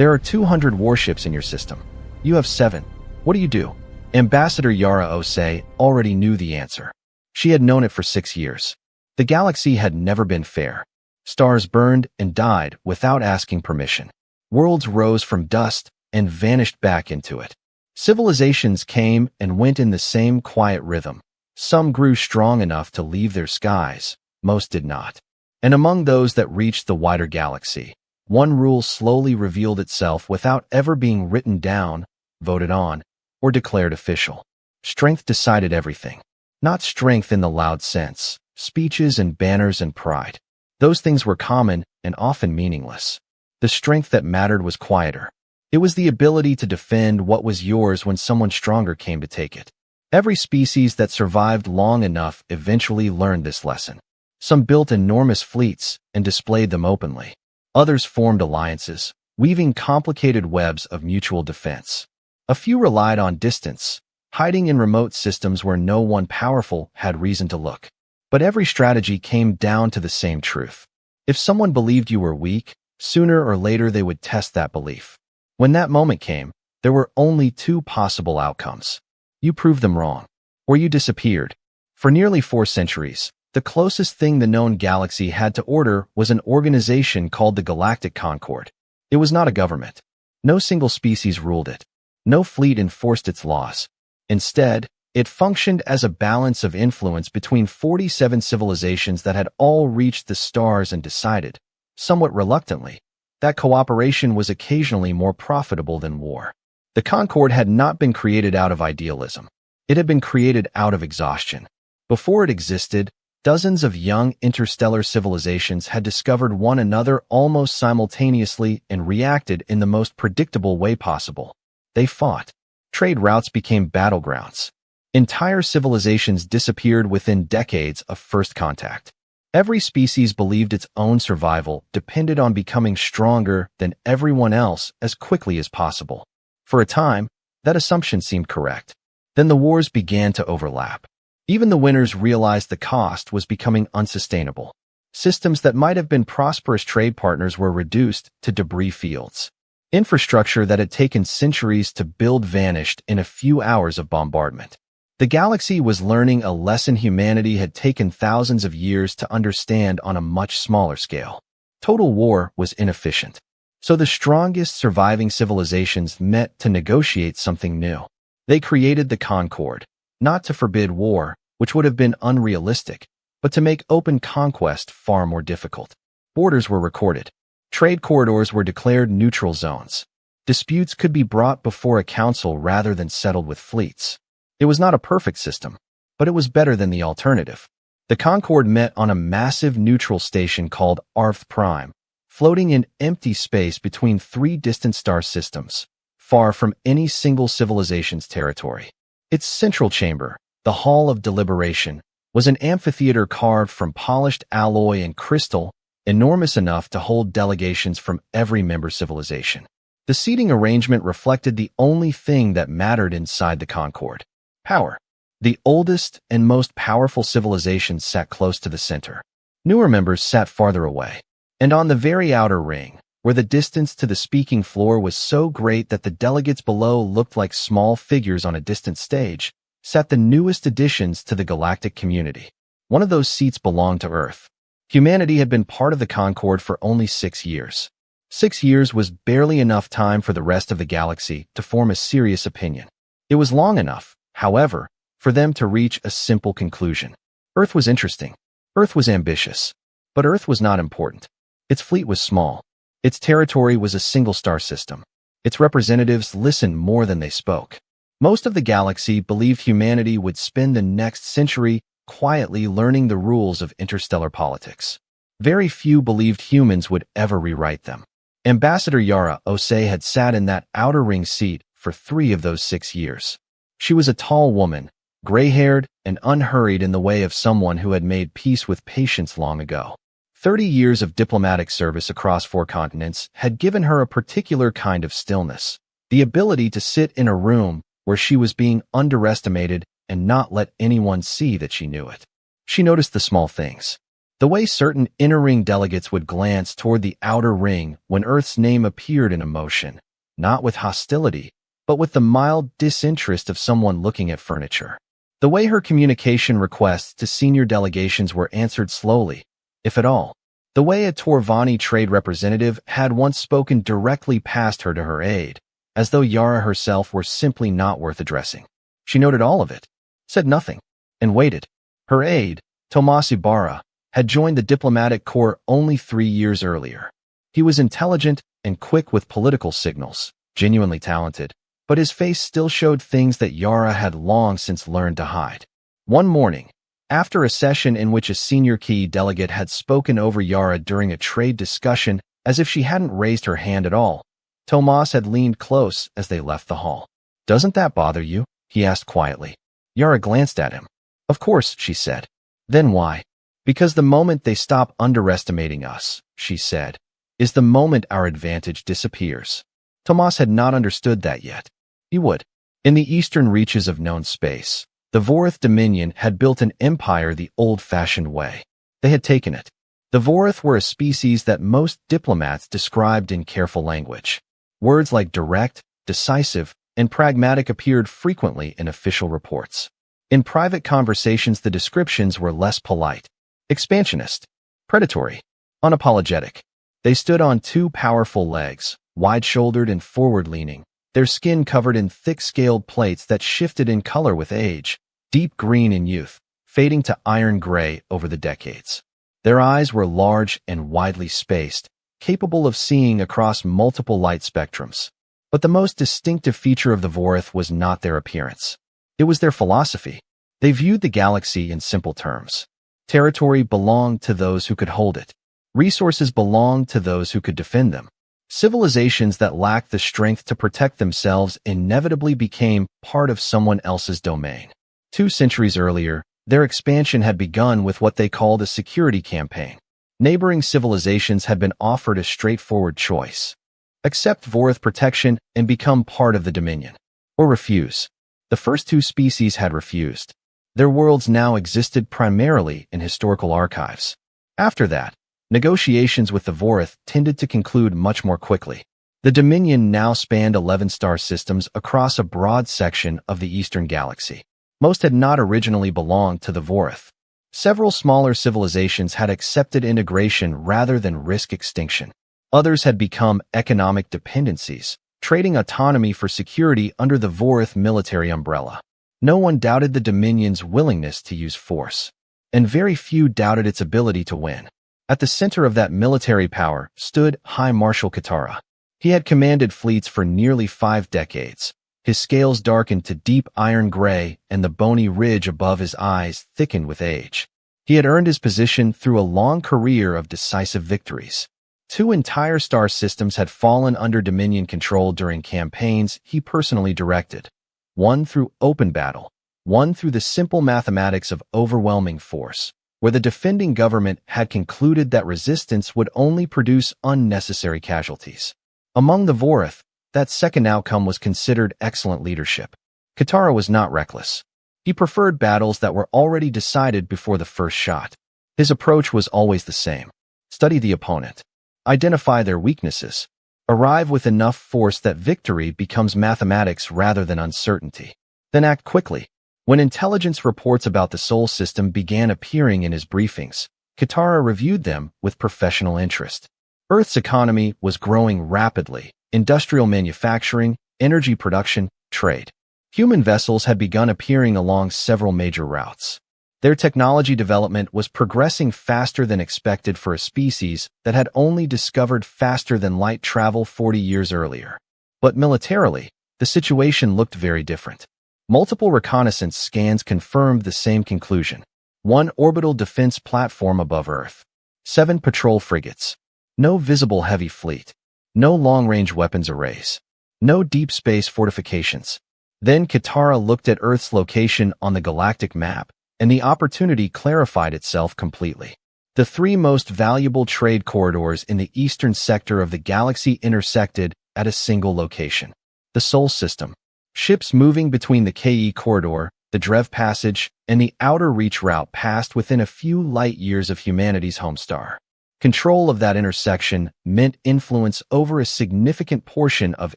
There are 200 warships in your system. You have 7. What do? Ambassador Yara Osei already knew the answer. She had known it for 6 years. The galaxy had never been fair. Stars burned and died without asking permission. Worlds rose from dust and vanished back into it. Civilizations came and went in the same quiet rhythm. Some grew strong enough to leave their skies, most did not. And among those that reached the wider galaxy, one rule slowly revealed itself without ever being written down, voted on, or declared official. Strength decided everything. Not strength in the loud sense, speeches and banners and pride. Those things were common and often meaningless. The strength that mattered was quieter. It was the ability to defend what was yours when someone stronger came to take it. Every species that survived long enough eventually learned this lesson. Some built enormous fleets and displayed them openly. Others formed alliances, weaving complicated webs of mutual defense. A few relied on distance, hiding in remote systems where no one powerful had reason to look. But every strategy came down to the same truth. If someone believed you were weak, sooner or later they would test that belief. When that moment came, there were only 2 possible outcomes. You proved them wrong, or you disappeared. For nearly 4 centuries, the closest thing the known galaxy had to order was an organization called the Galactic Concord. It was not a government. No single species ruled it. No fleet enforced its laws. Instead, it functioned as a balance of influence between 47 civilizations that had all reached the stars and decided, somewhat reluctantly, that cooperation was occasionally more profitable than war. The Concord had not been created out of idealism. It had been created out of exhaustion. Before it existed, dozens of young interstellar civilizations had discovered one another almost simultaneously and reacted in the most predictable way possible. They fought. Trade routes became battlegrounds. Entire civilizations disappeared within decades of first contact. Every species believed its own survival depended on becoming stronger than everyone else as quickly as possible. For a time, that assumption seemed correct. Then the wars began to overlap. Even the winners realized the cost was becoming unsustainable. Systems that might have been prosperous trade partners were reduced to debris fields. Infrastructure that had taken centuries to build vanished in a few hours of bombardment. The galaxy was learning a lesson humanity had taken thousands of years to understand on a much smaller scale. Total war was inefficient. So the strongest surviving civilizations met to negotiate something new. They created the Concord, not to forbid war, which would have been unrealistic, but to make open conquest far more difficult. Borders were recorded. Trade corridors were declared neutral zones. Disputes could be brought before a council rather than settled with fleets. It was not a perfect system, but it was better than the alternative. The Concord met on a massive neutral station called Arth Prime, floating in empty space between 3 distant star systems, far from any single civilization's territory. Its central chamber, the Hall of Deliberation, was an amphitheater carved from polished alloy and crystal, enormous enough to hold delegations from every member civilization. The seating arrangement reflected the only thing that mattered inside the Concord: power. The oldest and most powerful civilizations sat close to the center. Newer members sat farther away. And on the very outer ring, where the distance to the speaking floor was so great that the delegates below looked like small figures on a distant stage, sat the newest additions to the galactic community. One of those seats belonged to Earth. Humanity had been part of the Concord for only 6 years. 6 years was barely enough time for the rest of the galaxy to form a serious opinion. It was long enough, however, for them to reach a simple conclusion. Earth was interesting. Earth was ambitious. But Earth was not important. Its fleet was small. Its territory was a single-star system. Its representatives listened more than they spoke. Most of the galaxy believed humanity would spend the next century quietly learning the rules of interstellar politics. Very few believed humans would ever rewrite them. Ambassador Yara Osei had sat in that outer ring seat for 3 of those 6 years. She was a tall woman, gray-haired and unhurried in the way of someone who had made peace with patience long ago. 30 years of diplomatic service across 4 continents had given her a particular kind of stillness, the ability to sit in a room where she was being underestimated and not let anyone see that she knew it. She noticed the small things. The way certain inner ring delegates would glance toward the outer ring when Earth's name appeared in a motion, not with hostility, but with the mild disinterest of someone looking at furniture. The way her communication requests to senior delegations were answered slowly, if at all. The way a Torvani trade representative had once spoken directly past her to her aide, as though Yara herself were simply not worth addressing. She noted all of it, said nothing, and waited. Her aide, Tomas Ibarra, had joined the diplomatic corps only 3 years earlier. He was intelligent and quick with political signals, genuinely talented, but his face still showed things that Yara had long since learned to hide. One morning, after a session in which a senior key delegate had spoken over Yara during a trade discussion as if she hadn't raised her hand at all, Tomas had leaned close as they left the hall. "Doesn't that bother you?" he asked quietly. Yara glanced at him. "Of course," she said. "Then why?" "Because the moment they stop underestimating us," she said, "is the moment our advantage disappears." Tomas had not understood that yet. He would. In the eastern reaches of known space, the Vorath Dominion had built an empire the old-fashioned way. They had taken it. The Vorath were a species that most diplomats described in careful language. Words like direct, decisive, and pragmatic appeared frequently in official reports. In private conversations, the descriptions were less polite. Expansionist, predatory, unapologetic. They stood on two powerful legs, wide-shouldered and forward-leaning, their skin covered in thick-scaled plates that shifted in color with age, deep green in youth, fading to iron gray over the decades. Their eyes were large and widely spaced, capable of seeing across multiple light spectrums. But the most distinctive feature of the Vorath was not their appearance. It was their philosophy. They viewed the galaxy in simple terms. Territory belonged to those who could hold it. Resources belonged to those who could defend them. Civilizations that lacked the strength to protect themselves inevitably became part of someone else's domain. 2 centuries earlier, their expansion had begun with what they called a security campaign. Neighboring civilizations had been offered a straightforward choice: accept Vorath protection and become part of the Dominion, or refuse. The first 2 species had refused. Their worlds now existed primarily in historical archives. After that, negotiations with the Vorath tended to conclude much more quickly. The Dominion now spanned 11 star systems across a broad section of the eastern galaxy. Most had not originally belonged to the Vorath. Several smaller civilizations had accepted integration rather than risk extinction. Others had become economic dependencies, trading autonomy for security under the Vorath military umbrella. No one doubted the Dominion's willingness to use force, and very few doubted its ability to win. At the center of that military power stood High Marshal Katara. He had commanded fleets for nearly 5 decades. His scales darkened to deep iron gray, and the bony ridge above his eyes thickened with age. He had earned his position through a long career of decisive victories. 2 entire star systems had fallen under Dominion control during campaigns he personally directed. One through open battle, one through the simple mathematics of overwhelming force, where the defending government had concluded that resistance would only produce unnecessary casualties. Among the Vorath, that second outcome was considered excellent leadership. Katara was not reckless. He preferred battles that were already decided before the first shot. His approach was always the same: study the opponent, identify their weaknesses, arrive with enough force that victory becomes mathematics rather than uncertainty, then act quickly. When intelligence reports about the Sol system began appearing in his briefings, Katara reviewed them with professional interest. Earth's economy was growing rapidly: industrial manufacturing, energy production, trade. Human vessels had begun appearing along several major routes. Their technology development was progressing faster than expected for a species that had only discovered faster-than-light travel 40 years earlier. But militarily, the situation looked very different. Multiple reconnaissance scans confirmed the same conclusion: 1 orbital defense platform above Earth, 7 patrol frigates, no visible heavy fleet, no long-range weapons arrays, no deep space fortifications. Then Katara looked at Earth's location on the galactic map, and the opportunity clarified itself completely. The 3 most valuable trade corridors in the eastern sector of the galaxy intersected at a single location: the Sol system. Ships moving between the KE corridor, The Drev Passage and the Outer Reach route passed within a few light years of humanity's homestar. Control of that intersection meant influence over a significant portion of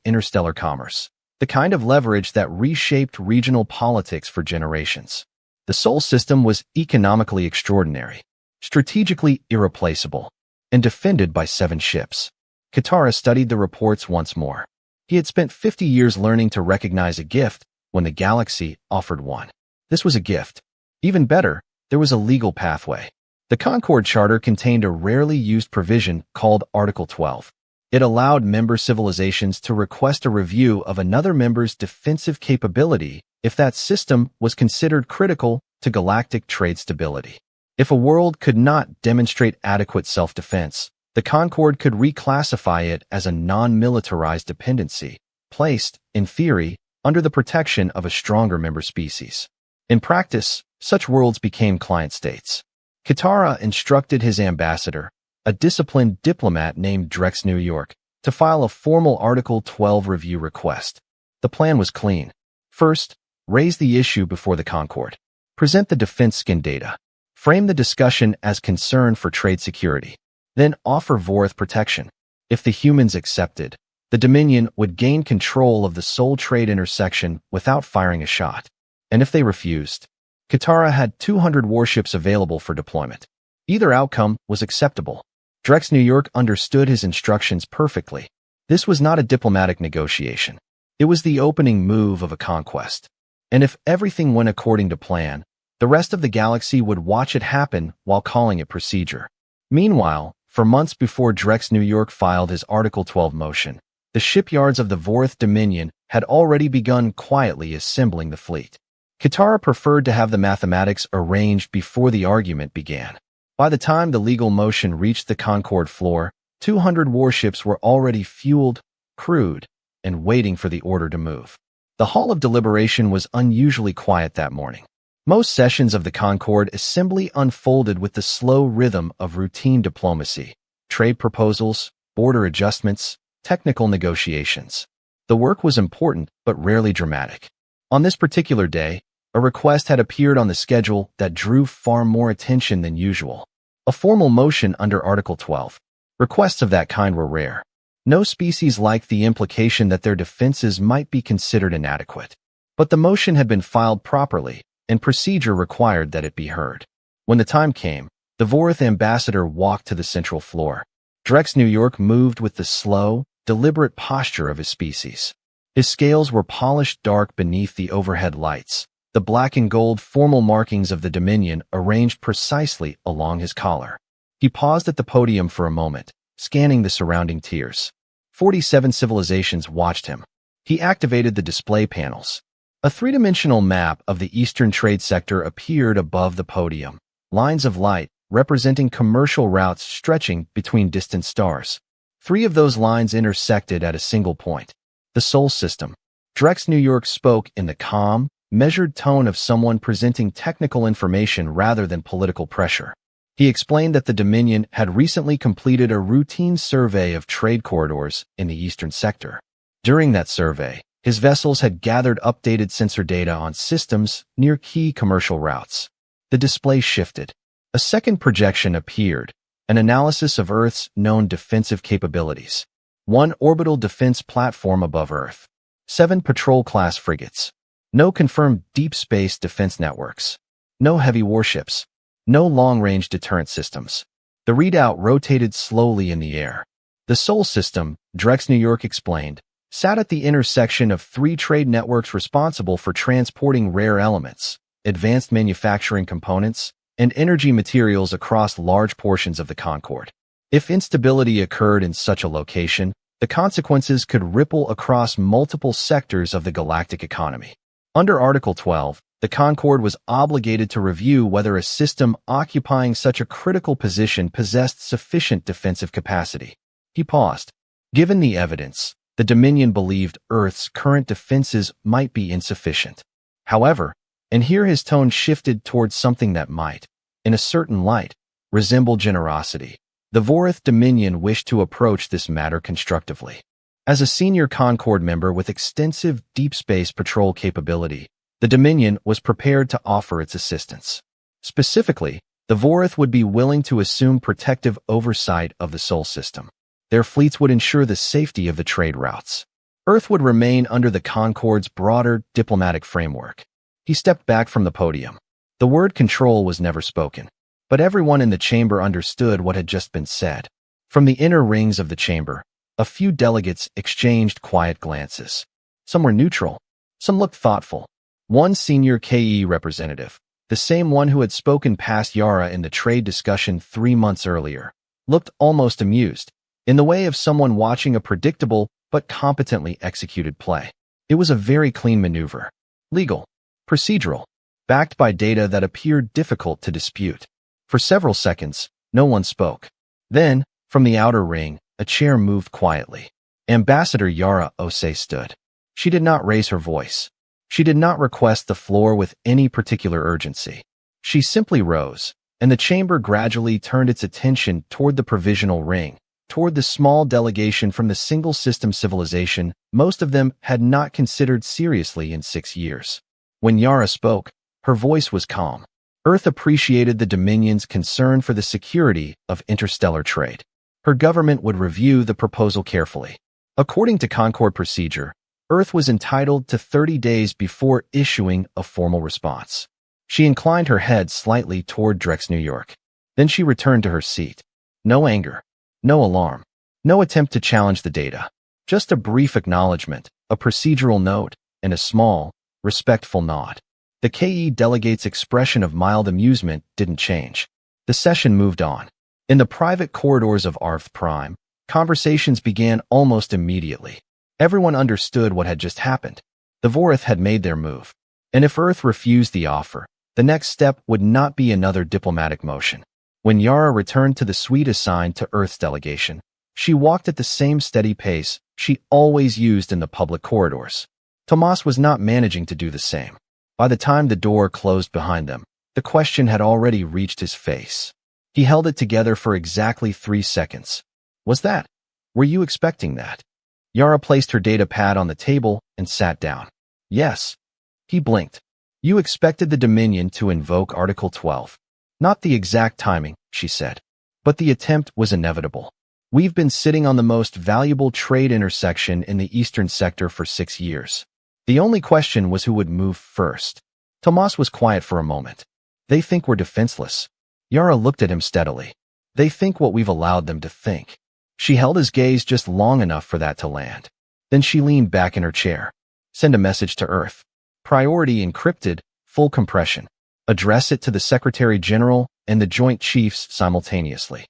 interstellar commerce, the kind of leverage that reshaped regional politics for generations. The Sol system was economically extraordinary, strategically irreplaceable, and defended by 7 ships. Katara studied the reports once more. He had spent 50 years learning to recognize a gift when the galaxy offered one. This was a gift. Even better, there was a legal pathway. The Concord Charter contained a rarely used provision called Article 12. It allowed member civilizations to request a review of another member's defensive capability if that system was considered critical to galactic trade stability. If a world could not demonstrate adequate self-defense, the Concord could reclassify it as a non-militarized dependency, placed, in theory, under the protection of a stronger member species. In practice, such worlds became client states. Katara instructed his ambassador, a disciplined diplomat named Drex New York, to file a formal Article 12 review request. The plan was clean. First, raise the issue before the Concord. Present the defense skin data. Frame the discussion as concern for trade security. Then offer Vorith protection. If the humans accepted, the Dominion would gain control of the Sol trade intersection without firing a shot. And if they refused, Katara had 200 warships available for deployment. Either outcome was acceptable. Drex New York understood his instructions perfectly. This was not a diplomatic negotiation. It was the opening move of a conquest. And if everything went according to plan, the rest of the galaxy would watch it happen while calling it procedure. Meanwhile, for months before Drex New York filed his Article 12 motion, the shipyards of the Vorith Dominion had already begun quietly assembling the fleet. Katara preferred to have the mathematics arranged before the argument began. By the time the legal motion reached the Concord floor, 200 warships were already fueled, crewed, and waiting for the order to move. The hall of deliberation was unusually quiet that morning. Most sessions of the Concord assembly unfolded with the slow rhythm of routine diplomacy, trade proposals, border adjustments, technical negotiations. The work was important but rarely dramatic. On this particular day, a request had appeared on the schedule that drew far more attention than usual. A formal motion under Article 12. Requests of that kind were rare. No species liked the implication that their defenses might be considered inadequate. But the motion had been filed properly, and procedure required that it be heard. When the time came, the Vorith ambassador walked to the central floor. Drex New York moved with the slow, deliberate posture of his species. His scales were polished dark beneath the overhead lights, the black and gold formal markings of the Dominion arranged precisely along his collar. He paused at the podium for a moment, scanning the surrounding tiers. 47 civilizations watched him. He activated the display panels. A three-dimensional map of the Eastern Trade Sector appeared above the podium, lines of light representing commercial routes stretching between distant stars. 3 of those lines intersected at a single point. The Sol system. Drex New York spoke in the calm, measured tone of someone presenting technical information rather than political pressure. He explained that the Dominion had recently completed a routine survey of trade corridors in the Eastern Sector. During that survey, his vessels had gathered updated sensor data on systems near key commercial routes. The display shifted. A second projection appeared, an analysis of Earth's known defensive capabilities. 1 orbital defense platform above Earth. 7 patrol-class frigates. No confirmed deep space defense networks. No heavy warships. No long-range deterrent systems. The readout rotated slowly in the air. The Sol system, Drex New York explained, sat at the intersection of 3 trade networks responsible for transporting rare elements, advanced manufacturing components, and energy materials across large portions of the Concord. If instability occurred in such a location, the consequences could ripple across multiple sectors of the galactic economy. Under Article 12, the Concord was obligated to review whether a system occupying such a critical position possessed sufficient defensive capacity. He paused. Given the evidence, the Dominion believed Earth's current defenses might be insufficient. However, and here his tone shifted towards something that might, in a certain light, resemble generosity, the Vorith Dominion wished to approach this matter constructively. As a senior Concord member with extensive deep space patrol capability, The Dominion was prepared to offer its assistance. Specifically, the Vorith would be willing to assume protective oversight of the Sol system. Their fleets would ensure the safety of the trade routes. Earth would remain under the Concord's broader diplomatic framework. He stepped back from the podium. The word control was never spoken, but everyone in the chamber understood what had just been said. From the inner rings of the chamber, a few delegates exchanged quiet glances. Some were neutral, some looked thoughtful. One senior KE representative, the same one who had spoken past Yara in the trade discussion 3 months earlier, looked almost amused, in the way of someone watching a predictable but competently executed play. It was a very clean maneuver. Legal. Procedural. Backed by data that appeared difficult to dispute. For several seconds, no one spoke. Then, from the outer ring, a chair moved quietly. Ambassador Yara Ose stood. She did not raise her voice. She did not request the floor with any particular urgency. She simply rose, and the chamber gradually turned its attention toward the provisional ring, toward the small delegation from the single-system civilization most of them had not considered seriously in 6 years. When Yara spoke, her voice was calm. Earth appreciated the Dominion's concern for the security of interstellar trade. Her government would review the proposal carefully. According to Concord procedure, Earth was entitled to 30 days before issuing a formal response. She inclined her head slightly toward Drex, New York. Then she returned to her seat. No anger. No alarm. No attempt to challenge the data. Just a brief acknowledgement, a procedural note, and a small, respectful nod. The KE delegate's expression of mild amusement didn't change. The session moved on. In the private corridors of Arth Prime, conversations began almost immediately. Everyone understood what had just happened. The Vorith had made their move. And if Earth refused the offer, the next step would not be another diplomatic motion. When Yara returned to the suite assigned to Earth's delegation, she walked at the same steady pace she always used in the public corridors. Tomas was not managing to do the same. By the time the door closed behind them, the question had already reached his face. He held it together for exactly 3 seconds. Were you expecting that? Yara placed her data pad on the table and sat down. Yes. He blinked. You expected the Dominion to invoke Article 12. Not the exact timing, she said. But the attempt was inevitable. We've been sitting on the most valuable trade intersection in the eastern sector for 6 years. The only question was who would move first. Tomas was quiet for a moment. They think we're defenseless. Yara looked at him steadily. They think what we've allowed them to think. She held his gaze just long enough for that to land. Then she leaned back in her chair. Send a message to Earth. Priority encrypted, full compression. Address it to the Secretary General and the Joint Chiefs simultaneously.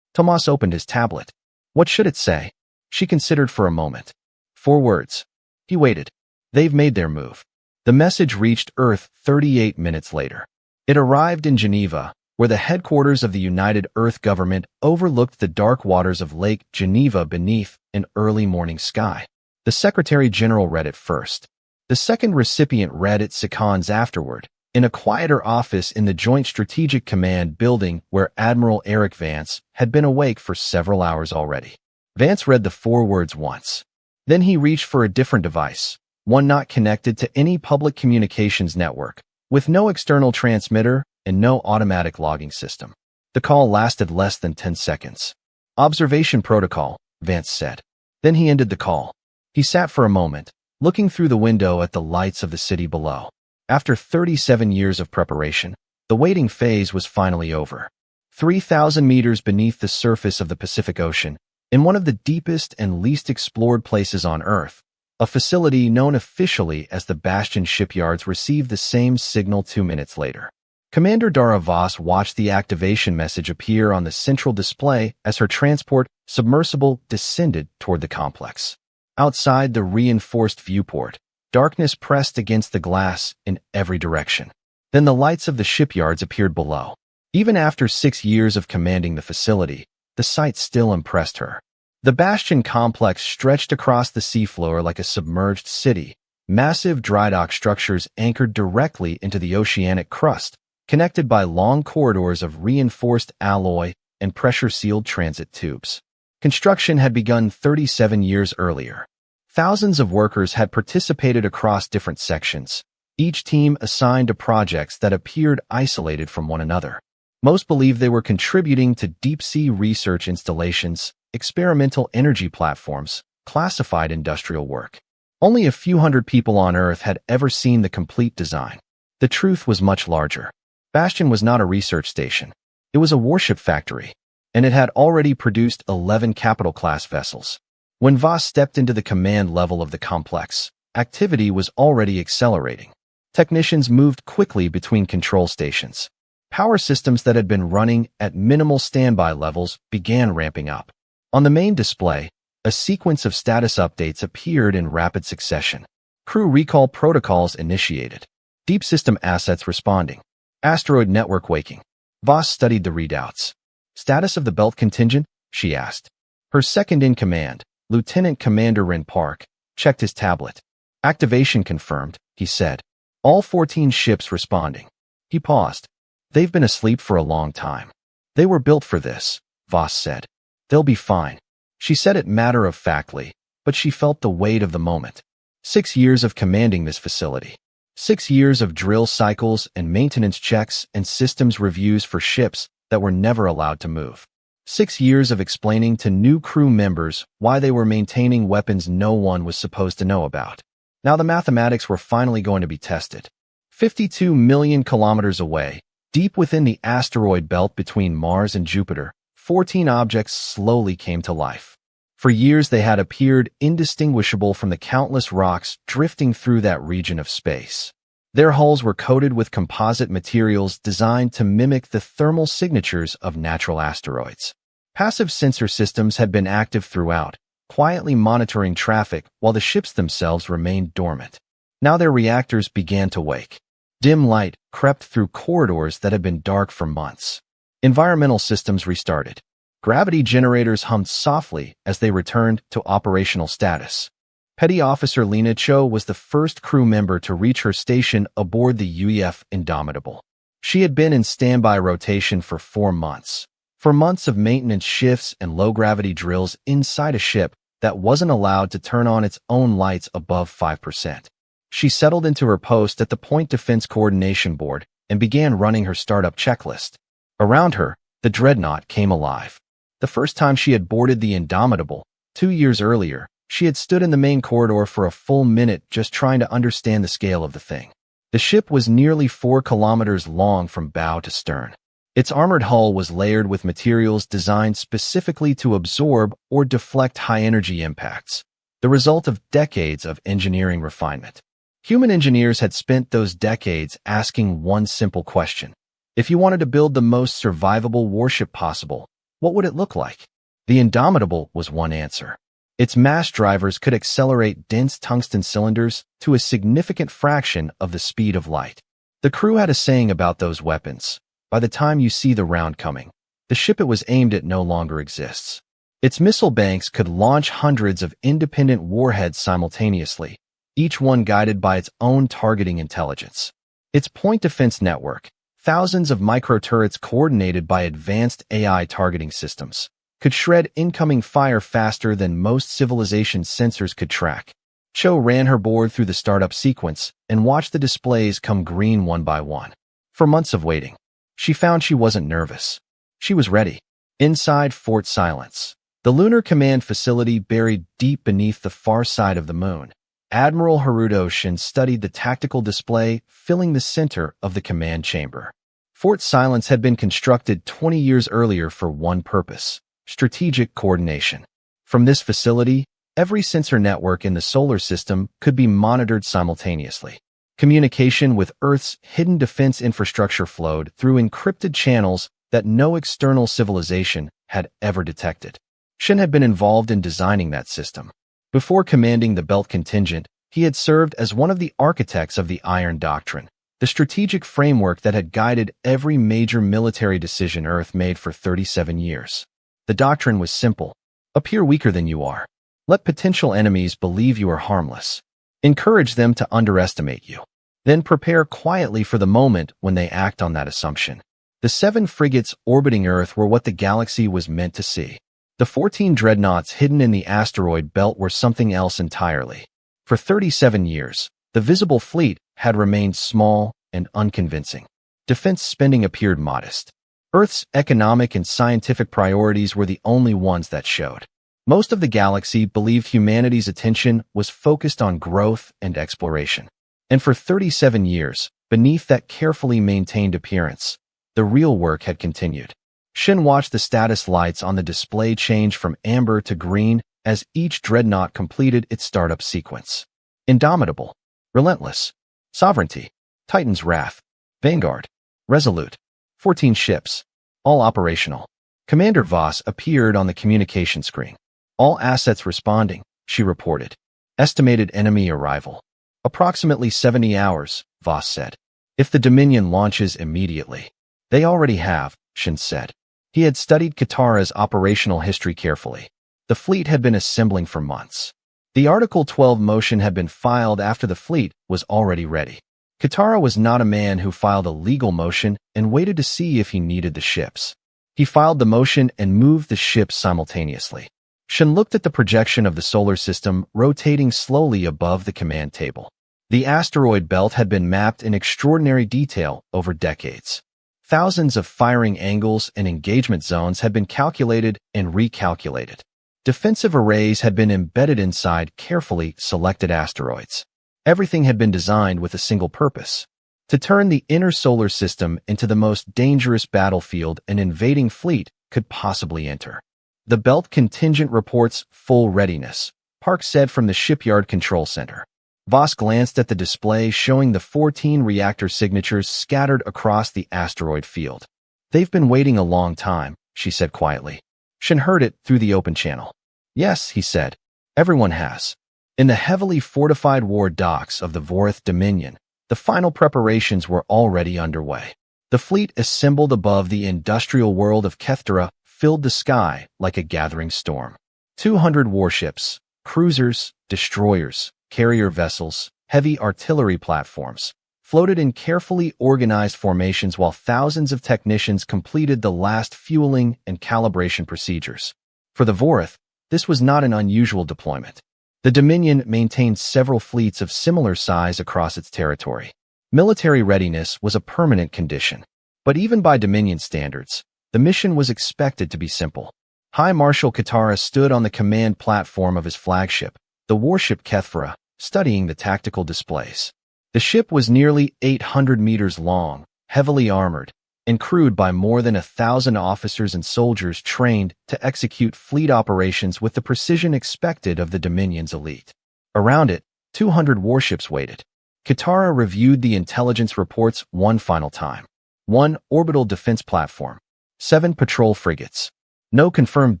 Tomas opened his tablet. What should it say? She considered for a moment. 4 words. He waited. They've made their move. The message reached Earth 38 minutes later. It arrived in Geneva, where the headquarters of the United Earth Government overlooked the dark waters of Lake Geneva beneath an early morning sky. The Secretary General read it first. The second recipient read it seconds afterward, in a quieter office in the Joint Strategic Command building where Admiral Eric Vance had been awake for several hours already. Vance read the 4 words once. Then he reached for a different device, one not connected to any public communications network, with no external transmitter and no automatic logging system. The call lasted less than 10 seconds. Observation protocol, Vance said. Then he ended the call. He sat for a moment, looking through the window at the lights of the city below. After 37 years of preparation, the waiting phase was finally over. 3,000 meters beneath the surface of the Pacific Ocean, in one of the deepest and least explored places on Earth, a facility known officially as the Bastion Shipyards received the same signal 2 minutes later. Commander Dara Voss watched the activation message appear on the central display as her transport submersible descended toward the complex. Outside the reinforced viewport, darkness pressed against the glass in every direction. Then the lights of the shipyards appeared below. Even after 6 years of commanding the facility, the sight still impressed her. The Bastion complex stretched across the seafloor like a submerged city, massive dry dock structures anchored directly into the oceanic crust, connected by long corridors of reinforced alloy and pressure-sealed transit tubes. Construction had begun 37 years earlier. Thousands of workers had participated across different sections, each team assigned to projects that appeared isolated from one another. Most believed they were contributing to deep-sea research installations, experimental energy platforms, classified industrial work. Only a few hundred people on Earth had ever seen the complete design. The truth was much larger. Bastion was not a research station. It was a warship factory, and it had already produced 11 capital-class vessels. When Voss stepped into the command level of the complex, activity was already accelerating. Technicians moved quickly between control stations. Power systems that had been running at minimal standby levels began ramping up. On the main display, a sequence of status updates appeared in rapid succession. Crew recall protocols initiated. Deep system assets responding. Asteroid network waking. Voss studied the readouts. Status of the belt contingent? She asked. Her second-in-command, Lieutenant Commander Rin Park, checked his tablet. Activation confirmed, he said. All 14 ships responding. He paused. They've been asleep for a long time. They were built for this, Voss said. They'll be fine. She said it matter-of-factly, but she felt the weight of the moment. 6 years of commanding this facility. 6 years of drill cycles and maintenance checks and systems reviews for ships that were never allowed to move. 6 years of explaining to new crew members why they were maintaining weapons no one was supposed to know about. Now the mathematics were finally going to be tested. 52 million kilometers away, deep within the asteroid belt between Mars and Jupiter, 14 objects slowly came to life. For years they had appeared indistinguishable from the countless rocks drifting through that region of space. Their hulls were coated with composite materials designed to mimic the thermal signatures of natural asteroids. Passive sensor systems had been active throughout, quietly monitoring traffic while the ships themselves remained dormant. Now their reactors began to wake. Dim light crept through corridors that had been dark for months. Environmental systems restarted. Gravity generators hummed softly as they returned to operational status. Petty Officer Lena Cho was the first crew member to reach her station aboard the UEF Indomitable. She had been in standby rotation for 4 months. For months of maintenance shifts and low-gravity drills inside a ship that wasn't allowed to turn on its own lights above 5%. She settled into her post at the Point Defense Coordination Board and began running her startup checklist. Around her, the Dreadnought came alive. The first time she had boarded the Indomitable, 2 years earlier, she had stood in the main corridor for a full minute just trying to understand the scale of the thing. The ship was nearly 4 kilometers long from bow to stern. Its armored hull was layered with materials designed specifically to absorb or deflect high-energy impacts, the result of decades of engineering refinement. Human engineers had spent those decades asking one simple question. If you wanted to build the most survivable warship possible, what would it look like? The Indomitable was one answer. Its mass drivers could accelerate dense tungsten cylinders to a significant fraction of the speed of light. The crew had a saying about those weapons. By the time you see the round coming, the ship it was aimed at no longer exists. Its missile banks could launch hundreds of independent warheads simultaneously, each one guided by its own targeting intelligence. Its point defense network, thousands of micro-turrets coordinated by advanced AI targeting systems, could shred incoming fire faster than most civilization sensors could track. Cho ran her board through the startup sequence and watched the displays come green one by one. For months of waiting, she found she wasn't nervous. She was ready. Inside Fort Silence, the Lunar Command facility buried deep beneath the far side of the moon, Admiral Haruto Shin studied the tactical display filling the center of the command chamber. Fort Silence had been constructed 20 years earlier for one purpose: strategic coordination. From this facility, every sensor network in the solar system could be monitored simultaneously. Communication with Earth's hidden defense infrastructure flowed through encrypted channels that no external civilization had ever detected. Shin had been involved in designing that system. Before commanding the Belt Contingent, he had served as one of the architects of the Iron Doctrine, the strategic framework that had guided every major military decision Earth made for 37 years. The doctrine was simple. Appear weaker than you are. Let potential enemies believe you are harmless. Encourage them to underestimate you. Then prepare quietly for the moment when they act on that assumption. The 7 frigates orbiting Earth were what the galaxy was meant to see. The 14 dreadnoughts hidden in the asteroid belt were something else entirely. For 37 years, the visible fleet had remained small and unconvincing. Defense spending appeared modest. Earth's economic and scientific priorities were the only ones that showed. Most of the galaxy believed humanity's attention was focused on growth and exploration. And for 37 years, beneath that carefully maintained appearance, the real work had continued. Shin watched the status lights on the display change from amber to green as each dreadnought completed its startup sequence. Indomitable, relentless, Sovereignty, Titan's Wrath, Vanguard, Resolute, 14 ships, all operational. Commander Voss appeared on the communication screen. All assets responding, she reported. Estimated enemy arrival. Approximately 70 hours, Voss said. If the Dominion launches immediately. They already have, Shin said. He had studied Katara's operational history carefully. The fleet had been assembling for months. The Article 12 motion had been filed after the fleet was already ready. Katara was not a man who filed a legal motion and waited to see if he needed the ships. He filed the motion and moved the ships simultaneously. Shin looked at the projection of the solar system rotating slowly above the command table. The asteroid belt had been mapped in extraordinary detail over decades. Thousands of firing angles and engagement zones had been calculated and recalculated. Defensive arrays had been embedded inside carefully selected asteroids. Everything had been designed with a single purpose: to turn the inner solar system into the most dangerous battlefield an invading fleet could possibly enter. The belt contingent reports full readiness, Park said from the shipyard control center. Voss glanced at the display showing the 14 reactor signatures scattered across the asteroid field. They've been waiting a long time, she said quietly. Shin heard it through the open channel. Yes, he said. Everyone has. In the heavily fortified war docks of the Vorith Dominion, the final preparations were already underway. The fleet assembled above the industrial world of Kethra filled the sky like a gathering storm. 200 warships, cruisers, destroyers, carrier vessels, heavy artillery platforms, floated in carefully organized formations while thousands of technicians completed the last fueling and calibration procedures. For the Vorith, this was not an unusual deployment. The Dominion maintained several fleets of similar size across its territory. Military readiness was a permanent condition. But even by Dominion standards, the mission was expected to be simple. High Marshal Katara stood on the command platform of his flagship, the warship Kethra, studying the tactical displays. The ship was nearly 800 meters long, heavily armored, and crewed by more than 1,000 officers and soldiers trained to execute fleet operations with the precision expected of the Dominion's elite. Around it, 200 warships waited. Katara reviewed the intelligence reports one final time. 1 orbital defense platform. 7 patrol frigates. No confirmed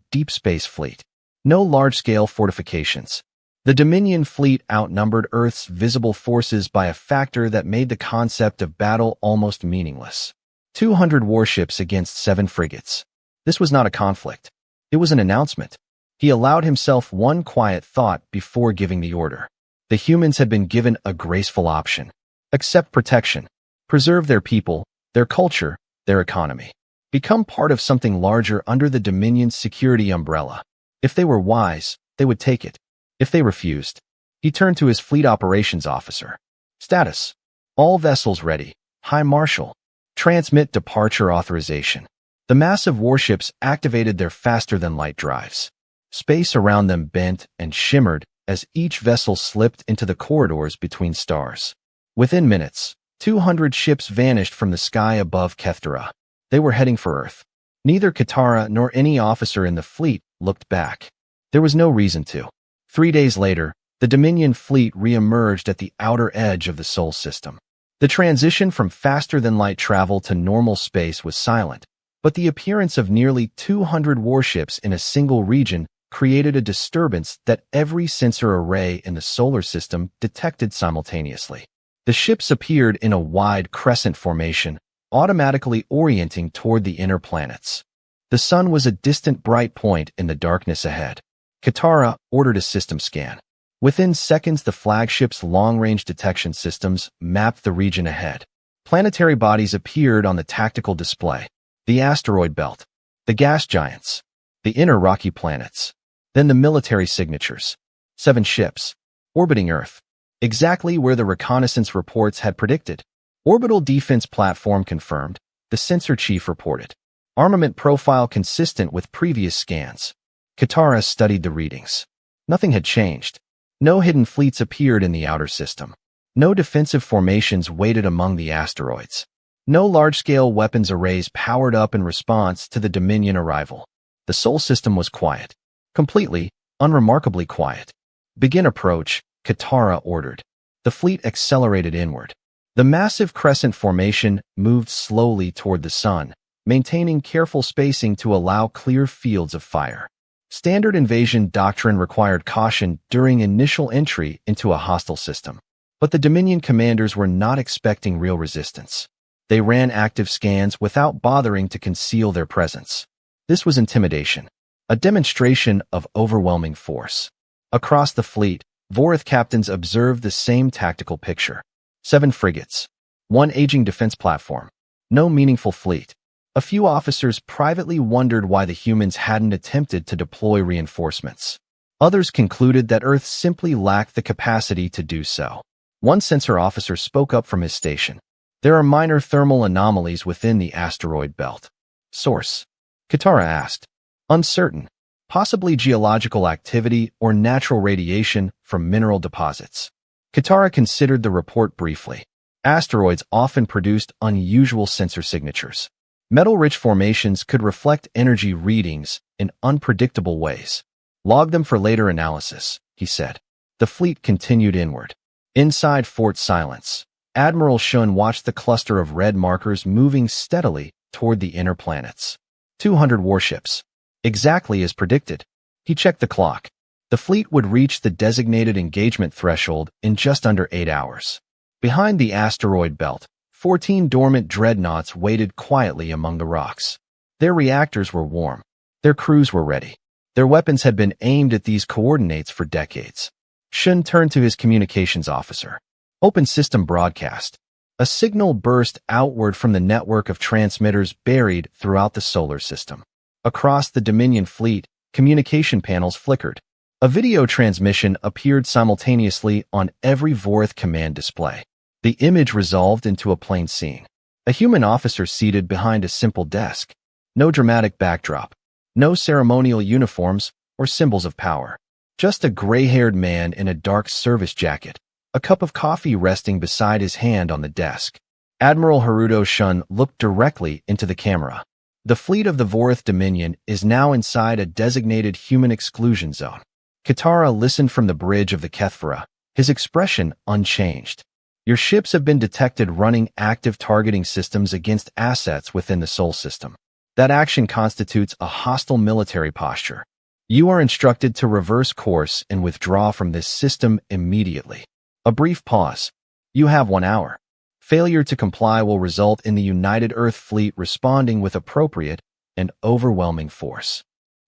deep space fleet. No large-scale fortifications. The Dominion fleet outnumbered Earth's visible forces by a factor that made the concept of battle almost meaningless. 200 warships against 7 frigates. This was not a conflict. It was an announcement. He allowed himself one quiet thought before giving the order. The humans had been given a graceful option. Accept protection. Preserve their people, their culture, their economy. Become part of something larger under the Dominion's security umbrella. If they were wise, they would take it. If they refused, he turned to his fleet operations officer. Status. All vessels ready. High Marshal. Transmit departure authorization. The massive warships activated their faster-than-light drives. Space around them bent and shimmered as each vessel slipped into the corridors between stars. Within minutes, 200 ships vanished from the sky above Kethra. They were heading for Earth. Neither Katara nor any officer in the fleet looked back. There was no reason to. 3 days later, the Dominion fleet re-emerged at the outer edge of the Sol system. The transition from faster-than-light travel to normal space was silent, but the appearance of nearly 200 warships in a single region created a disturbance that every sensor array in the solar system detected simultaneously. The ships appeared in a wide crescent formation, automatically orienting toward the inner planets. The sun was a distant bright point in the darkness ahead. Katara ordered a system scan. Within seconds, the flagship's long-range detection systems mapped the region ahead. Planetary bodies appeared on the tactical display. The asteroid belt, the gas giants, the inner rocky planets. Then the military signatures. 7 ships, orbiting Earth. exactly where the reconnaissance reports had predicted. Orbital defense platform confirmed, the sensor chief reported. Armament profile consistent with previous scans. Katara studied the readings. Nothing had changed. No hidden fleets appeared in the outer system. No defensive formations waited among the asteroids. No large-scale weapons arrays powered up in response to the Dominion arrival. The Sol system was quiet. Completely, unremarkably quiet. Begin approach, Katara ordered. The fleet accelerated inward. The massive crescent formation moved slowly toward the sun, maintaining careful spacing to allow clear fields of fire. Standard invasion doctrine required caution during initial entry into a hostile system. But the Dominion commanders were not expecting real resistance. They ran active scans without bothering to conceal their presence. This was intimidation, a demonstration of overwhelming force. Across the fleet, Vorath captains observed the same tactical picture. 7 frigates. 1 aging defense platform. No meaningful fleet. A few officers privately wondered why the humans hadn't attempted to deploy reinforcements. Others concluded that Earth simply lacked the capacity to do so. One sensor officer spoke up from his station. There are minor thermal anomalies within the asteroid belt. Source? Katara asked. Uncertain. Possibly geological activity or natural radiation from mineral deposits. Katara considered the report briefly. Asteroids often produced unusual sensor signatures. Metal-rich formations could reflect energy readings in unpredictable ways. Log them for later analysis, he said. The fleet continued inward. Inside Fort Silence, Admiral Shun watched the cluster of red markers moving steadily toward the inner planets. 200 warships. Exactly as predicted. He checked the clock. The fleet would reach the designated engagement threshold in just under 8 hours. Behind the asteroid belt, 14 dormant dreadnoughts waited quietly among the rocks. Their reactors were warm. Their crews were ready. Their weapons had been aimed at these coordinates for decades. Shun turned to his communications officer. Open system broadcast. A signal burst outward from the network of transmitters buried throughout the solar system. Across the Dominion fleet, communication panels flickered. A video transmission appeared simultaneously on every Vorath command display. The image resolved into a plain scene. A human officer seated behind a simple desk. No dramatic backdrop. No ceremonial uniforms or symbols of power. Just a gray-haired man in a dark service jacket. A cup of coffee resting beside his hand on the desk. Admiral Haruto Shun looked directly into the camera. The fleet of the Vorath Dominion is now inside a designated human exclusion zone. Katara listened from the bridge of the Kethvara, his expression unchanged. Your ships have been detected running active targeting systems against assets within the Sol system. That action constitutes a hostile military posture. You are instructed to reverse course and withdraw from this system immediately. A brief pause. You have 1 hour. Failure to comply will result in the United Earth Fleet responding with appropriate and overwhelming force.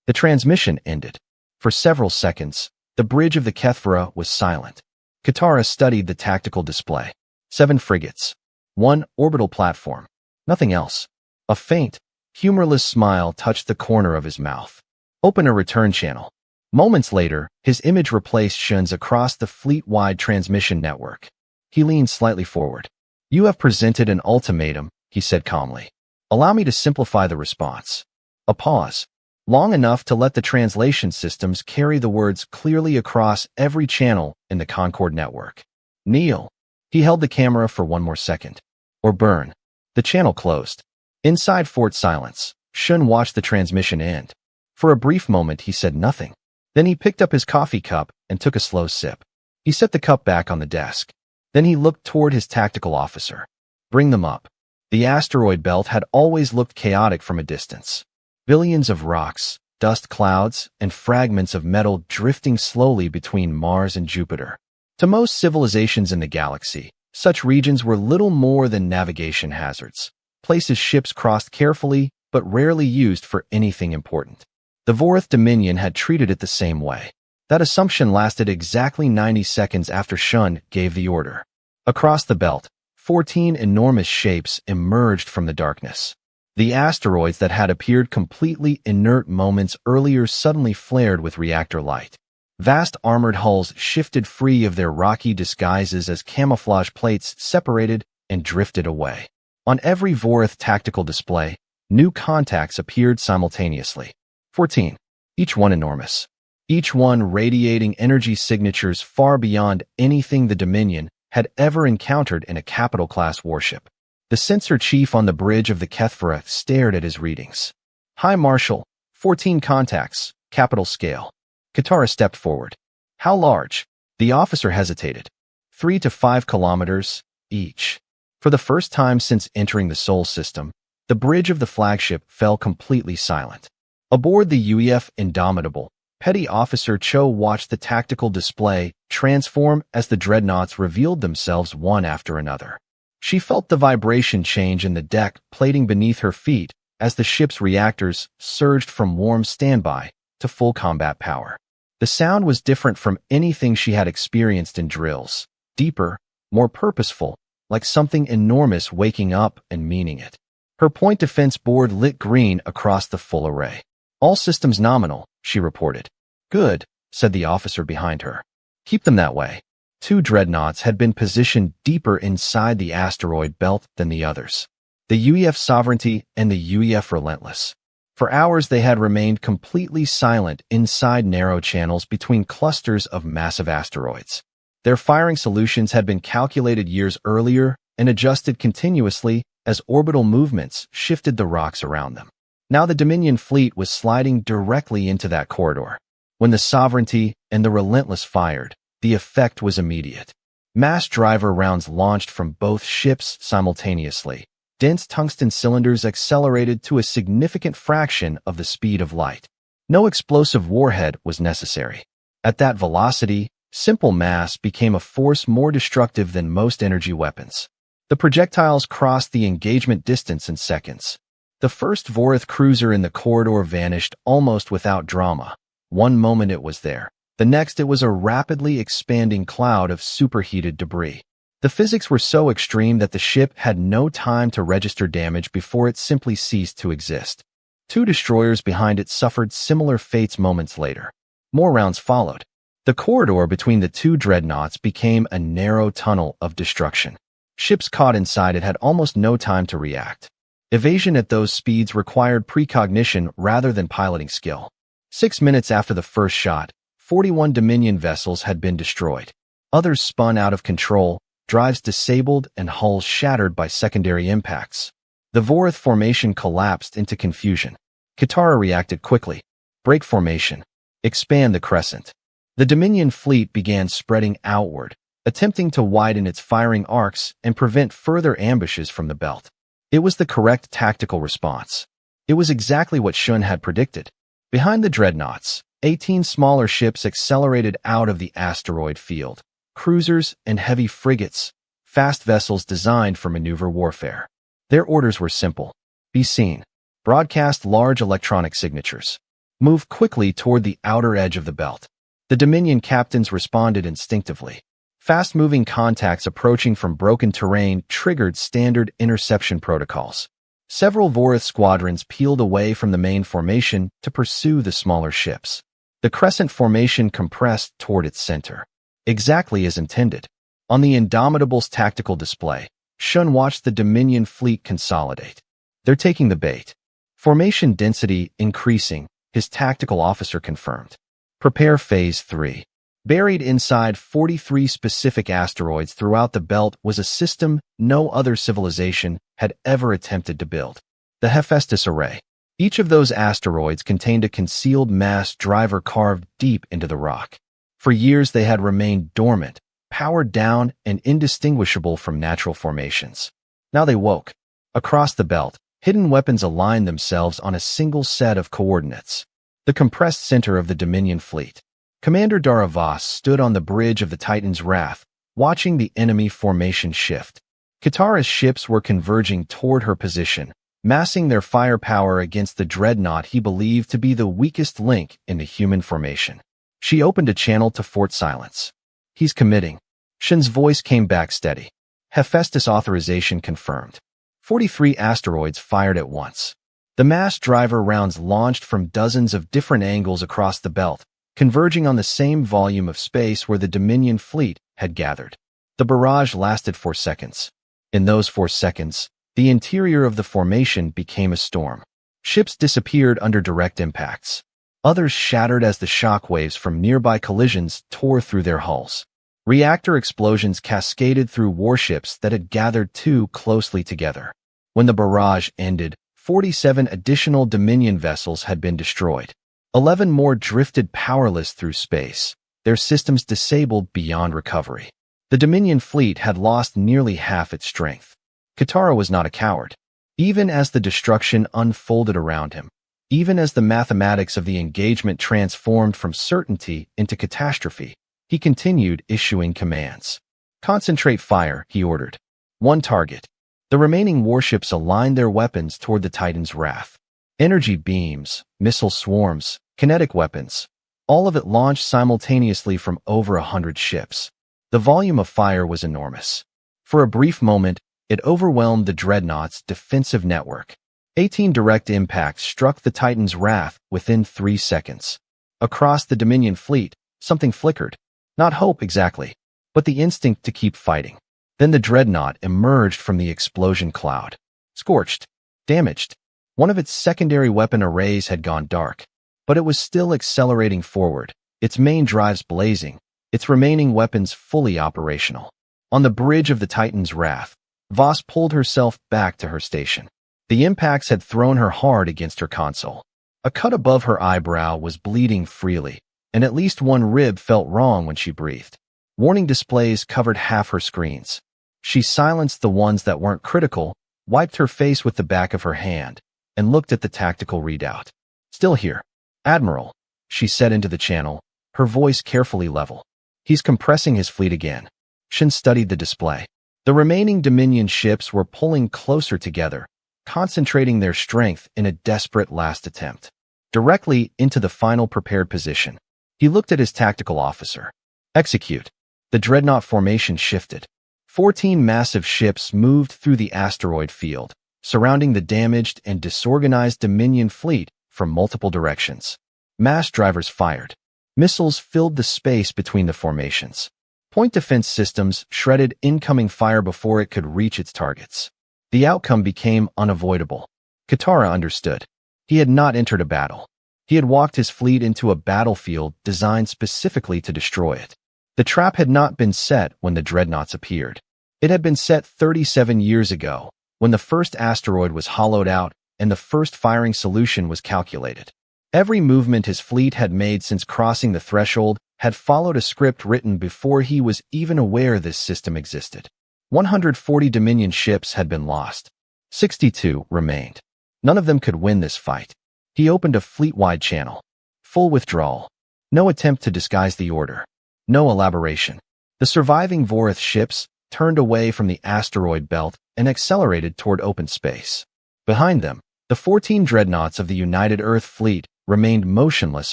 The transmission ended. For several seconds, the bridge of the Kethvara was silent. Katara studied the tactical display. 7 frigates. 1 orbital platform. Nothing else. A faint, humorless smile touched the corner of his mouth. Open a return channel. Moments later, his image replaced Shun's across the fleet-wide transmission network. He leaned slightly forward. You have presented an ultimatum, he said calmly. Allow me to simplify the response. A pause. Long enough to let the translation systems carry the words clearly across every channel in the Concord network. Kneel. He held the camera for 1 more second. Or burn. The channel closed. Inside Fort Silence, Shun watched the transmission end. For a brief moment, he said nothing. Then he picked up his coffee cup and took a slow sip. He set the cup back on the desk. Then he looked toward his tactical officer. Bring them up. The asteroid belt had always looked chaotic from a distance. Billions of rocks, dust clouds, and fragments of metal drifting slowly between Mars and Jupiter. To most civilizations in the galaxy, such regions were little more than navigation hazards, places ships crossed carefully but rarely used for anything important. The Vorath Dominion had treated it the same way. That assumption lasted exactly 90 seconds after Shun gave the order. Across the belt, 14 enormous shapes emerged from the darkness. The asteroids that had appeared completely inert moments earlier suddenly flared with reactor light. Vast armored hulls shifted free of their rocky disguises as camouflage plates separated and drifted away. On every Vorith tactical display, new contacts appeared simultaneously. 14. Each one enormous. Each one radiating energy signatures far beyond anything the Dominion had ever encountered in a capital-class warship. The sensor chief on the bridge of the Kethphra stared at his readings. High Marshal, 14 contacts, capital scale. Katara stepped forward. How large? The officer hesitated. 3 to 5 kilometers, each. For the first time since entering the Sol system, the bridge of the flagship fell completely silent. Aboard the UEF Indomitable, Petty Officer Cho watched the tactical display transform as the dreadnoughts revealed themselves one after another. She felt the vibration change in the deck plating beneath her feet as the ship's reactors surged from warm standby to full combat power. The sound was different from anything she had experienced in drills, deeper, more purposeful, like something enormous waking up and meaning it. Her point defense board lit green across the full array. All systems nominal, she reported. Good, said the officer behind her. Keep them that way. 2 dreadnoughts had been positioned deeper inside the asteroid belt than the others. The UEF Sovereignty and the UEF Relentless. For hours they had remained completely silent inside narrow channels between clusters of massive asteroids. Their firing solutions had been calculated years earlier and adjusted continuously as orbital movements shifted the rocks around them. Now the Dominion fleet was sliding directly into that corridor. When the Sovereignty and the Relentless fired, the effect was immediate. Mass driver rounds launched from both ships simultaneously. Dense tungsten cylinders accelerated to a significant fraction of the speed of light. No explosive warhead was necessary. At that velocity, simple mass became a force more destructive than most energy weapons. The projectiles crossed the engagement distance in seconds. The first Vorith cruiser in the corridor vanished almost without drama. One moment it was there. The next it was a rapidly expanding cloud of superheated debris. The physics were so extreme that the ship had no time to register damage before it simply ceased to exist. 2 destroyers behind it suffered similar fates moments later. More rounds followed. The corridor between the 2 dreadnoughts became a narrow tunnel of destruction. Ships caught inside it had almost no time to react. Evasion at those speeds required precognition rather than piloting skill. 6 minutes after the first shot, 41 Dominion vessels had been destroyed. Others spun out of control, drives disabled and hulls shattered by secondary impacts. The Vorith formation collapsed into confusion. Katara reacted quickly. Break formation. Expand the crescent. The Dominion fleet began spreading outward, attempting to widen its firing arcs and prevent further ambushes from the belt. It was the correct tactical response. It was exactly what Shun had predicted. Behind the dreadnoughts, 18 smaller ships accelerated out of the asteroid field. Cruisers and heavy frigates, fast vessels designed for maneuver warfare. Their orders were simple. Be seen. Broadcast large electronic signatures. Move quickly toward the outer edge of the belt. The Dominion captains responded instinctively. Fast-moving contacts approaching from broken terrain triggered standard interception protocols. Several Vorith squadrons peeled away from the main formation to pursue the smaller ships. The crescent formation compressed toward its center. Exactly as intended. On the Indomitable's tactical display, Shun watched the Dominion fleet consolidate. They're taking the bait. Formation density increasing, his tactical officer confirmed. Prepare Phase 3. Buried inside 43 specific asteroids throughout the belt was a system no other civilization had ever attempted to build. The Hephaestus Array. Each of those asteroids contained a concealed mass driver carved deep into the rock. For years they had remained dormant, powered down and indistinguishable from natural formations. Now they woke. Across the belt, hidden weapons aligned themselves on a single set of coordinates. The compressed center of the Dominion fleet. Commander Daravas stood on the bridge of the Titan's Wrath, watching the enemy formation shift. Katara's ships were converging toward her position, massing their firepower against the dreadnought he believed to be the weakest link in the human formation. She opened a channel to Fort Silence. He's committing. Shin's voice came back steady. Hephaestus authorization confirmed. 43 asteroids fired at once. The mass driver rounds launched from dozens of different angles across the belt, converging on the same volume of space where the Dominion fleet had gathered. The barrage lasted 4 seconds. In those 4 seconds, the interior of the formation became a storm. Ships disappeared under direct impacts. Others shattered as the shock waves from nearby collisions tore through their hulls. Reactor explosions cascaded through warships that had gathered too closely together. When the barrage ended, 47 additional Dominion vessels had been destroyed. 11 more drifted powerless through space, their systems disabled beyond recovery. The Dominion fleet had lost nearly half its strength. Katara was not a coward. Even as the destruction unfolded around him, even as the mathematics of the engagement transformed from certainty into catastrophe, he continued issuing commands. "Concentrate fire," he ordered. "One target." The remaining warships aligned their weapons toward the Titan's wrath. Energy beams, missile swarms, kinetic weapons, all of it launched simultaneously from over 100 ships. The volume of fire was enormous. For a brief moment, it overwhelmed the Dreadnoughts' defensive network. 18 direct impacts struck the Titan's wrath within 3 seconds. Across the Dominion fleet, something flickered. Not hope exactly, but the instinct to keep fighting. Then the Dreadnought emerged from the explosion cloud. Scorched. Damaged. One of its secondary weapon arrays had gone dark, but it was still accelerating forward, its main drives blazing, its remaining weapons fully operational. On the bridge of the Titan's wrath, Voss pulled herself back to her station. The impacts had thrown her hard against her console. A cut above her eyebrow was bleeding freely, and at least one rib felt wrong when she breathed. Warning displays covered half her screens. She silenced the ones that weren't critical, wiped her face with the back of her hand, and looked at the tactical readout. "Still here, Admiral," she said into the channel, her voice carefully level. "He's compressing his fleet again." Shin studied the display. The remaining Dominion ships were pulling closer together, concentrating their strength in a desperate last attempt. Directly into the final prepared position, he looked at his tactical officer. "Execute." The Dreadnought formation shifted. 14 massive ships moved through the asteroid field, surrounding the damaged and disorganized Dominion fleet from multiple directions. Mass drivers fired. Missiles filled the space between the formations. Point defense systems shredded incoming fire before it could reach its targets. The outcome became unavoidable. Katara understood. He had not entered a battle. He had walked his fleet into a battlefield designed specifically to destroy it. The trap had not been set when the Dreadnoughts appeared. It had been set 37 years ago, when the first asteroid was hollowed out and the first firing solution was calculated. Every movement his fleet had made since crossing the threshold had followed a script written before he was even aware this system existed. 140 Dominion ships had been lost. 62 remained. None of them could win this fight. He opened a fleet-wide channel. Full withdrawal. No attempt to disguise the order. No elaboration. The surviving Vorith ships turned away from the asteroid belt and accelerated toward open space. Behind them, the 14 Dreadnoughts of the United Earth Fleet remained motionless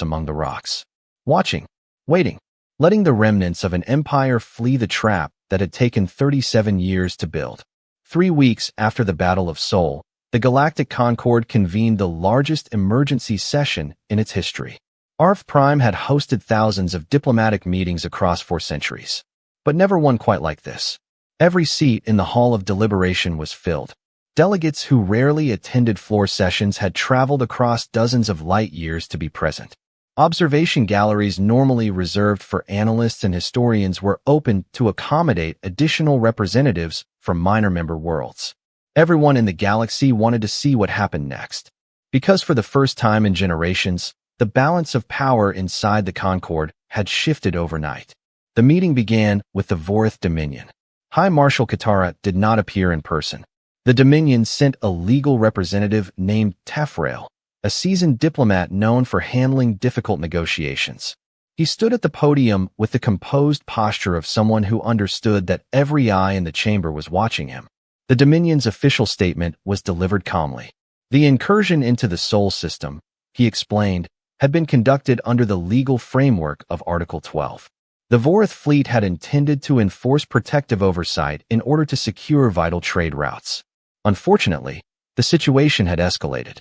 among the rocks. Watching. Waiting. Letting the remnants of an empire flee the trap that had taken 37 years to build. 3 weeks after the Battle of Seoul, the Galactic Concord convened the largest emergency session in its history. Arf Prime had hosted thousands of diplomatic meetings across 4 centuries, but never one quite like this. Every seat in the Hall of Deliberation was filled. Delegates who rarely attended floor sessions had traveled across dozens of light years to be present. Observation galleries normally reserved for analysts and historians were open to accommodate additional representatives from minor member worlds. Everyone in the galaxy wanted to see what happened next. Because for the first time in generations, the balance of power inside the Concord had shifted overnight. The meeting began with the Vorith Dominion. High Marshal Katara did not appear in person. The Dominion sent a legal representative named Tafrail, a seasoned diplomat known for handling difficult negotiations. He stood at the podium with the composed posture of someone who understood that every eye in the chamber was watching him. The Dominion's official statement was delivered calmly. The incursion into the Sol system, he explained, had been conducted under the legal framework of Article 12. The Vorith fleet had intended to enforce protective oversight in order to secure vital trade routes. Unfortunately, the situation had escalated.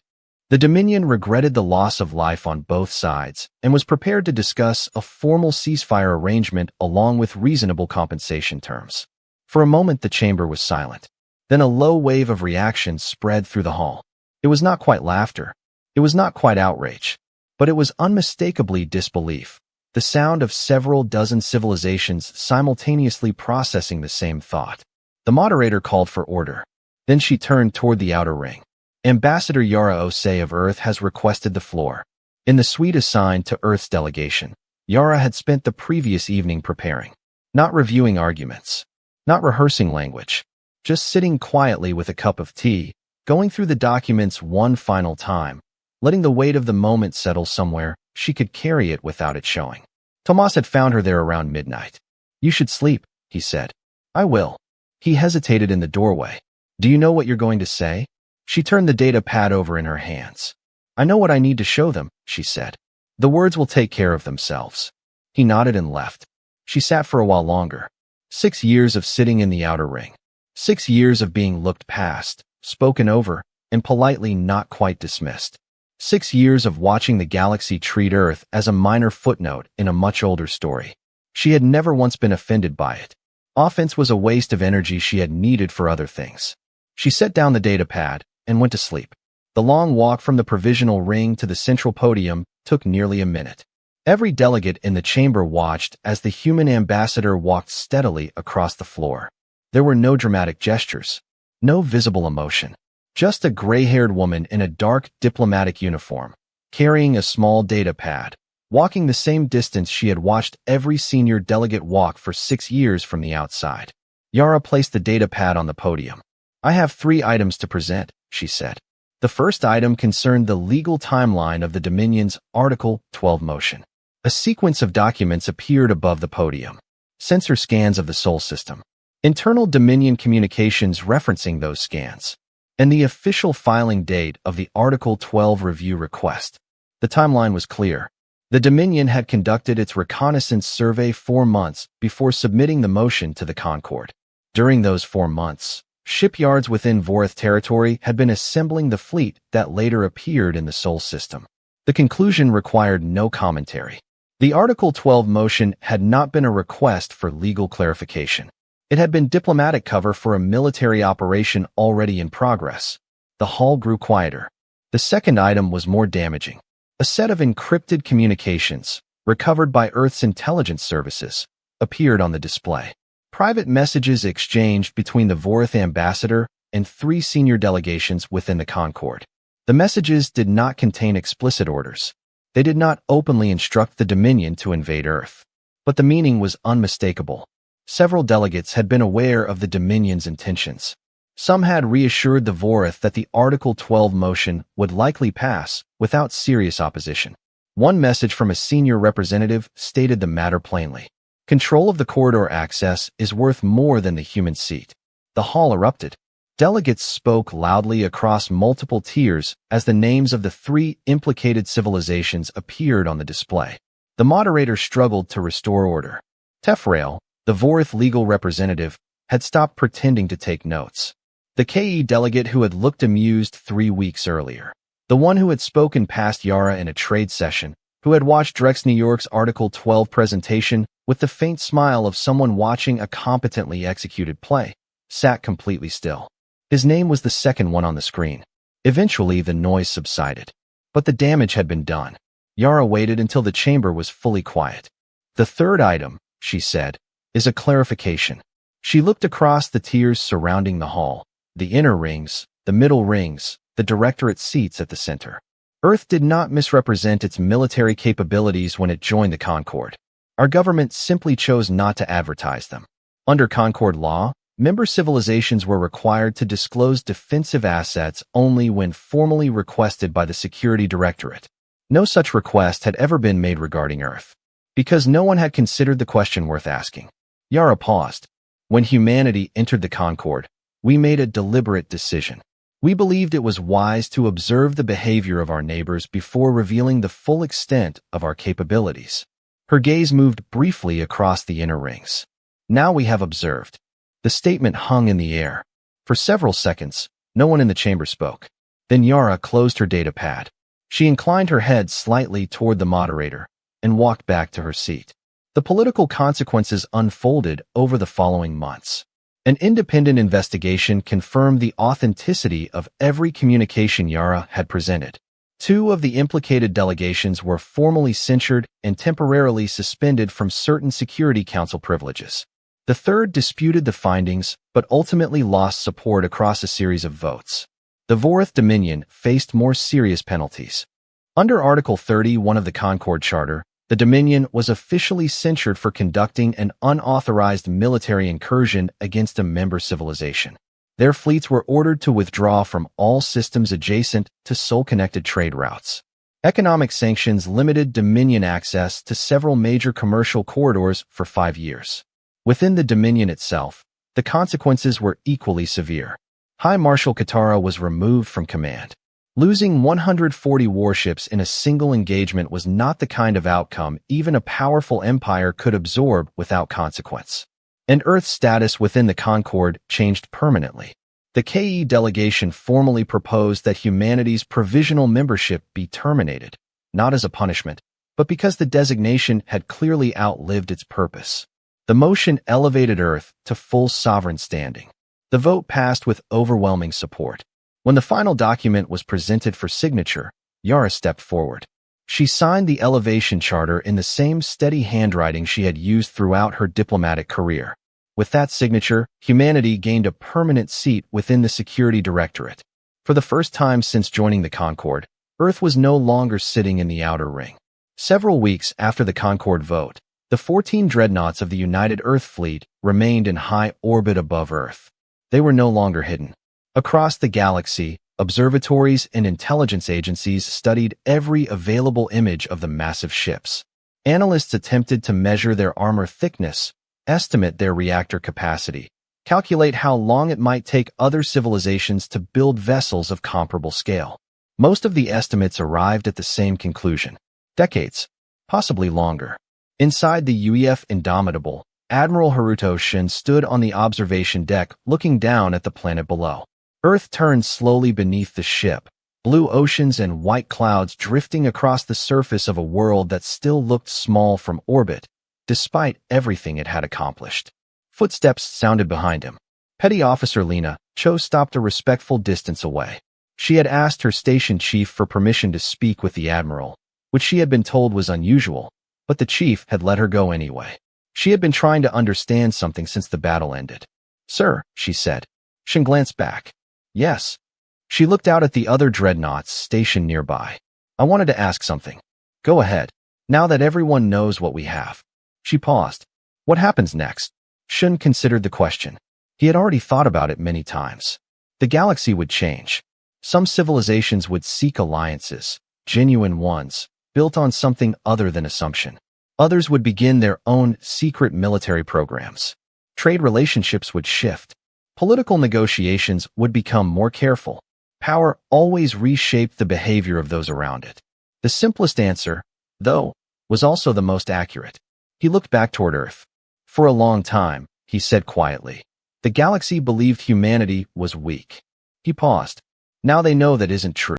The Dominion regretted the loss of life on both sides and was prepared to discuss a formal ceasefire arrangement along with reasonable compensation terms. For a moment, the chamber was silent. Then a low wave of reaction spread through the hall. It was not quite laughter. It was not quite outrage. But it was unmistakably disbelief. The sound of several dozen civilizations simultaneously processing the same thought. The moderator called for order. Then she turned toward the outer ring. Ambassador Yara Osei of Earth has requested the floor. In the suite assigned to Earth's delegation, Yara had spent the previous evening preparing, not reviewing arguments, not rehearsing language, just sitting quietly with a cup of tea, going through the documents one final time, letting the weight of the moment settle somewhere she could carry it without it showing. Tomas had found her there around midnight. "You should sleep," he said. "I will." He hesitated in the doorway. "Do you know what you're going to say?" She turned the data pad over in her hands. "I know what I need to show them," she said. "The words will take care of themselves." He nodded and left. She sat for a while longer. 6 years of sitting in the outer ring. 6 years of being looked past, spoken over, and politely not quite dismissed. 6 years of watching the galaxy treat Earth as a minor footnote in a much older story. She had never once been offended by it. Offense was a waste of energy she had needed for other things. She set down the data pad and went to sleep. The long walk from the provisional ring to the central podium took nearly a minute. Every delegate in the chamber watched as the human ambassador walked steadily across the floor. There were no dramatic gestures, no visible emotion, just a gray-haired woman in a dark diplomatic uniform, carrying a small data pad, walking the same distance she had watched every senior delegate walk for 6 years from the outside. Yara placed the data pad on the podium. "I have 3 items to present," she said. The first item concerned the legal timeline of the Dominion's Article 12 motion. A sequence of documents appeared above the podium. Sensor scans of the Sol system. Internal Dominion communications referencing those scans. And the official filing date of the Article 12 review request. The timeline was clear. The Dominion had conducted its reconnaissance survey 4 months before submitting the motion to the Concord. During those 4 months, shipyards within Vorith territory had been assembling the fleet that later appeared in the Sol system. The conclusion required no commentary. The Article 12 motion had not been a request for legal clarification. It had been diplomatic cover for a military operation already in progress. The hall grew quieter. The second item was more damaging. A set of encrypted communications, recovered by Earth's intelligence services, appeared on the display. Private messages exchanged between the Vorith ambassador and 3 senior delegations within the Concord. The messages did not contain explicit orders. They did not openly instruct the Dominion to invade Earth. But the meaning was unmistakable. Several delegates had been aware of the Dominion's intentions. Some had reassured the Vorith that the Article 12 motion would likely pass without serious opposition. One message from a senior representative stated the matter plainly. Control of the corridor access is worth more than the human seat. The hall erupted. Delegates spoke loudly across multiple tiers as the names of the 3 implicated civilizations appeared on the display. The moderator struggled to restore order. Tefrail, the Vorith legal representative, had stopped pretending to take notes. The KE delegate who had looked amused 3 weeks earlier. The one who had spoken past Yara in a trade session, who had watched Drex New York's Article 12 presentation with the faint smile of someone watching a competently executed play, sat completely still. His name was the second one on the screen. Eventually, the noise subsided. But the damage had been done. Yara waited until the chamber was fully quiet. "The third item," she said, "is a clarification." She looked across the tiers surrounding the hall, the inner rings, the middle rings, the directorate seats at the center. Earth did not misrepresent its military capabilities when it joined the Concord. Our government simply chose not to advertise them. Under Concord law, member civilizations were required to disclose defensive assets only when formally requested by the Security Directorate. No such request had ever been made regarding Earth, because no one had considered the question worth asking. Yara paused. When humanity entered the Concord, we made a deliberate decision. We believed it was wise to observe the behavior of our neighbors before revealing the full extent of our capabilities. Her gaze moved briefly across the inner rings. Now we have observed. The statement hung in the air. For several seconds, no one in the chamber spoke. Then Yara closed her data pad. She inclined her head slightly toward the moderator and walked back to her seat. The political consequences unfolded over the following months. An independent investigation confirmed the authenticity of every communication Yara had presented. 2 of the implicated delegations were formally censured and temporarily suspended from certain Security Council privileges. The 3rd disputed the findings, but ultimately lost support across a series of votes. The Vorith Dominion faced more serious penalties. Under Article 31 of the Concord Charter, the Dominion was officially censured for conducting an unauthorized military incursion against a member civilization. Their fleets were ordered to withdraw from all systems adjacent to Sol-connected trade routes. Economic sanctions limited Dominion access to several major commercial corridors for 5 years. Within the Dominion itself, the consequences were equally severe. High Marshal Katara was removed from command. Losing 140 warships in a single engagement was not the kind of outcome even a powerful empire could absorb without consequence. And Earth's status within the Concord changed permanently. The KE delegation formally proposed that humanity's provisional membership be terminated, not as a punishment, but because the designation had clearly outlived its purpose. The motion elevated Earth to full sovereign standing. The vote passed with overwhelming support. When the final document was presented for signature, Yara stepped forward. She signed the Elevation Charter in the same steady handwriting she had used throughout her diplomatic career. With that signature, humanity gained a permanent seat within the Security Directorate. For the first time since joining the Concord, Earth was no longer sitting in the outer ring. Several weeks after the Concord vote, the 14 Dreadnoughts of the United Earth Fleet remained in high orbit above Earth. They were no longer hidden. Across the galaxy, observatories and intelligence agencies studied every available image of the massive ships. Analysts attempted to measure their armor thickness, estimate their reactor capacity, calculate how long it might take other civilizations to build vessels of comparable scale. Most of the estimates arrived at the same conclusion: decades, possibly longer. Inside the UEF Indomitable, Admiral Haruto Shin stood on the observation deck looking down at the planet below. Earth turned slowly beneath the ship, blue oceans and white clouds drifting across the surface of a world that still looked small from orbit, despite everything it had accomplished. Footsteps sounded behind him. Petty Officer Lena Cho stopped a respectful distance away. She had asked her station chief for permission to speak with the Admiral, which she had been told was unusual, but the chief had let her go anyway. She had been trying to understand something since the battle ended. "Sir," she said. Shin glanced back. "Yes." She looked out at the other dreadnoughts stationed nearby. "I wanted to ask something." "Go ahead. Now that everyone knows what we have." She paused. "What happens next?" Shun considered the question. He had already thought about it many times. The galaxy would change. Some civilizations would seek alliances, genuine ones, built on something other than assumption. Others would begin their own secret military programs. Trade relationships would shift. Political negotiations would become more careful. Power always reshaped the behavior of those around it. The simplest answer, though, was also the most accurate. He looked back toward Earth. "For a long time," he said quietly, "the galaxy believed humanity was weak." He paused. "Now they know that isn't true."